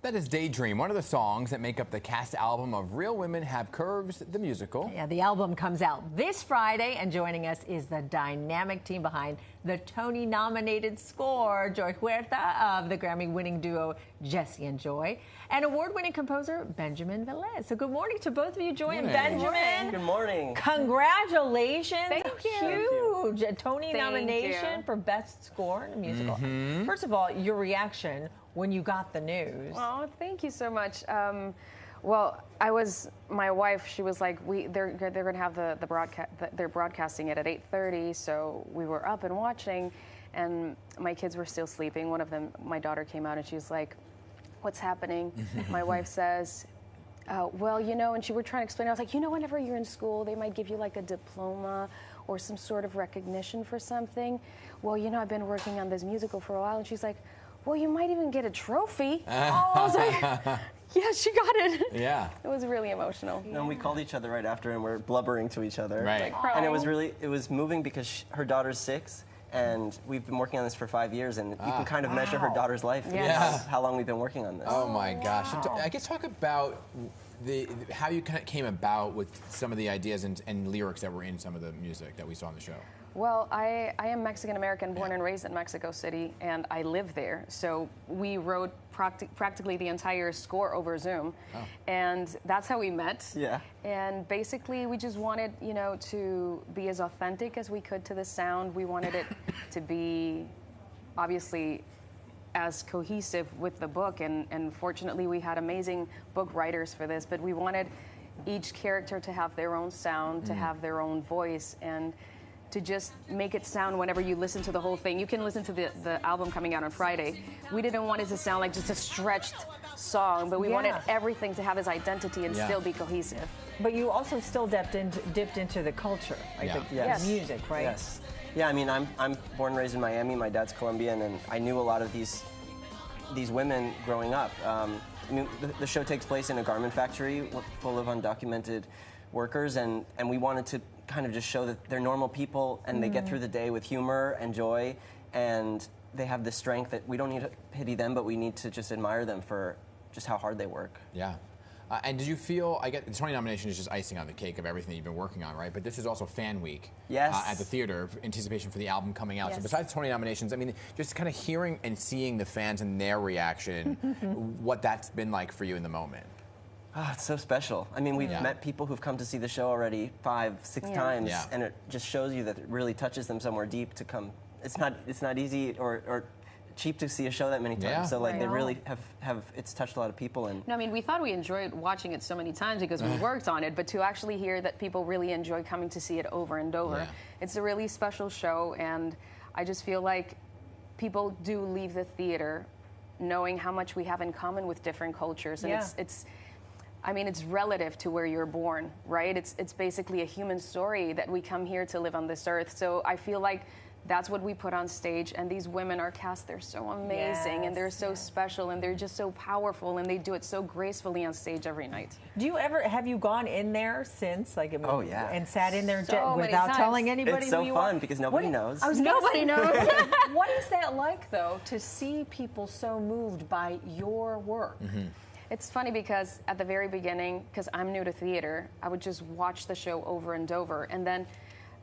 That is Daydream, one of the songs that make up the cast album of Real Women Have Curves, the musical. Yeah, the album comes out this Friday, and joining us is the dynamic team behind the Tony-nominated score, Joy Huerta of the Grammy-winning duo Jesse and Joy, and award-winning composer Benjamin Velez. So good morning to both of you, Joy and Benjamin. Good morning. Congratulations. Thank you. Huge. A Tony nomination for Best Score in a Musical. First of all, your reaction when you got the news. Oh, thank you so much. Well, my wife, she was like, they're going to have the broadcast, they're broadcasting it at 8:30, so we were up and watching, and my kids were still sleeping. One of them, my daughter, came out and she was like, what's happening? My wife says, well, you know, and she were trying to explain. I was like, you know, whenever you're in school, they might give you like a diploma or some sort of recognition for something. Well, you know, I've been working on this musical for a while, and she's like, well, you might even get a trophy. I was like, yeah, she got it. Yeah. It was really emotional. And we called each other right after, and we're blubbering to each other. Right. And it was moving because her daughter's 6, and we've been working on this for 5 years, and you can kind of measure her daughter's life. Yeah. How long we've been working on this. Oh my gosh. I guess talk about how you kind of came about with some of the ideas and lyrics that were in some of the music that we saw on the show. Well, I am Mexican-American, born and raised in Mexico City, and I live there. So we wrote practically the entire score over Zoom, and that's how we met. Yeah. And basically, we just wanted, you know, to be as authentic as we could to the sound. We wanted it to be, obviously, as cohesive with the book, and fortunately, we had amazing book writers for this, but we wanted each character to have their own sound, to have their own voice, and to just make it sound whenever you listen to the whole thing. You can listen to the album coming out on Friday. We didn't want it to sound like just a stretched song, but we wanted everything to have its identity and still be cohesive. But you also still dipped into the culture, like the music, right? Yes. Yeah, I mean, I'm born and raised in Miami. My dad's Colombian, and I knew a lot of these women growing up. I mean, the show takes place in a garment factory full of undocumented workers, and we wanted to kind of just show that they're normal people, and they get through the day with humor and joy, and they have the strength that we don't need to pity them, but we need to just admire them for just how hard they work. Yeah. And did you feel, I get the Tony nomination is just icing on the cake of everything that you've been working on, right? But this is also Fan Week at the theater, anticipation for the album coming out. So besides Tony nominations, I mean, just kind of hearing and seeing the fans and their reaction, what that's been like for you in the moment. Oh, it's so special. I mean, we've met people who've come to see the show already 5, 6 times, and it just shows you that it really touches them somewhere deep to come. It's not easy or cheap to see a show that many times. So like they really have it's touched a lot of people. And no, I mean, we thought we enjoyed watching it so many times because we worked on it, but to actually hear that people really enjoy coming to see it over and over, it's a really special show, and I just feel like people do leave the theater knowing how much we have in common with different cultures, and I mean, it's relative to where you're born, right? It's basically a human story that we come here to live on this earth. So I feel like that's what we put on stage, and these women are cast, they're so amazing, and they're so special, and they're just so powerful, and they do it so gracefully on stage every night. Have you gone in there since, like, and sat in there so without telling anybody it's so who you fun are? because nobody knows. Nobody knows. What is that like, though, to see people so moved by your work? It's funny because at the very beginning, because I'm new to theater, I would just watch the show over and over. And then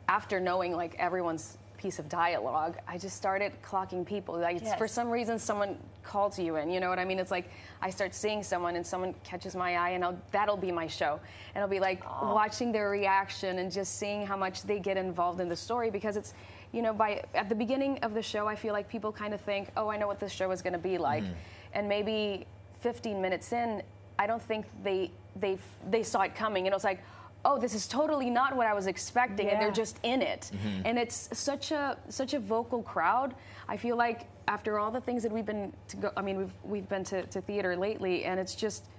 after knowing like everyone's piece of dialogue, I just started clocking people. Like for some reason, someone calls you in, you know what I mean? It's like I start seeing someone and someone catches my eye, and that'll be my show. And I'll be like watching their reaction and just seeing how much they get involved in the story, because it's, you know, at the beginning of the show, I feel like people kind of think, oh, I know what this show is going to be like. And maybe 15 minutes in, I don't think they saw it coming, and it was like, oh, this is totally not what I was expecting, and they're just in it. And it's such a vocal crowd. I feel like after all the things that we've been to, we've been to theater lately, and it's just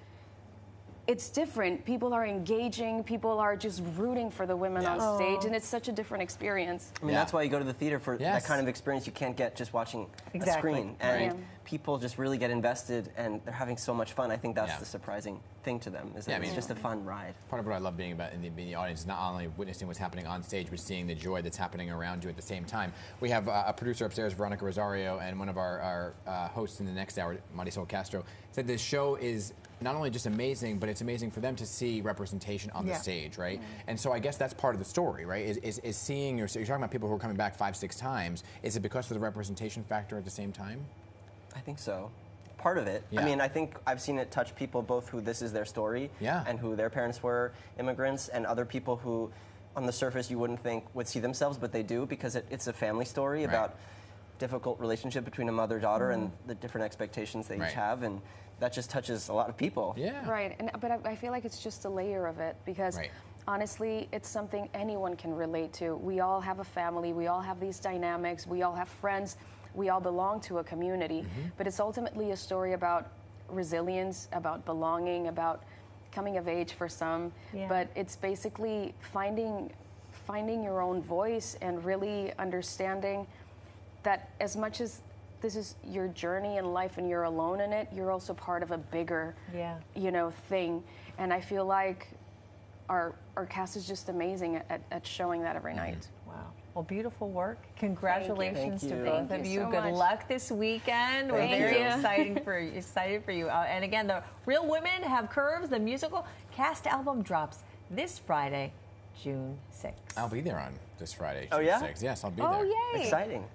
it's different. People are engaging. People are just rooting for the women on stage, and it's such a different experience. I mean, that's why you go to the theater, for that kind of experience you can't get just watching a screen. And people just really get invested, and they're having so much fun. I think that's the surprising thing to them, is that it's just a fun ride. Part of what I love being in the audience is not only witnessing what's happening on stage, but seeing the joy that's happening around you at the same time. We have a producer upstairs, Veronica Rosario, and one of our hosts in the next hour, Marisol Castro, said this show is not only just amazing, but it's amazing for them to see representation on the stage, right? And so I guess that's part of the story, right? Is seeing you're talking about people who are coming back 5-6 times. Is it because of the representation factor at the same time? I think so. Part of it. I mean, I think I've seen it touch people both who this is their story and who their parents were immigrants, and other people who on the surface you wouldn't think would see themselves, but they do, because it's a family story about difficult relationship between a mother-daughter and the different expectations they each have, and that just touches a lot of people. Right, but I feel like it's just a layer of it, because honestly, it's something anyone can relate to. We all have a family, we all have these dynamics, we all have friends, we all belong to a community, but it's ultimately a story about resilience, about belonging, about coming of age for some, but it's basically finding your own voice and really understanding that as much as this is your journey in life and you're alone in it, you're also part of a bigger, thing. And I feel like our cast is just amazing at showing that every night. Wow. Well, beautiful work. Congratulations to both of you. So Good much. luck this weekend. We're very excited for you. And again, the Real Women Have Curves, the musical cast album, drops this Friday, June 6th. I'll be there on this Friday, June 6th. Yes, I'll be there. Oh, yay. Exciting.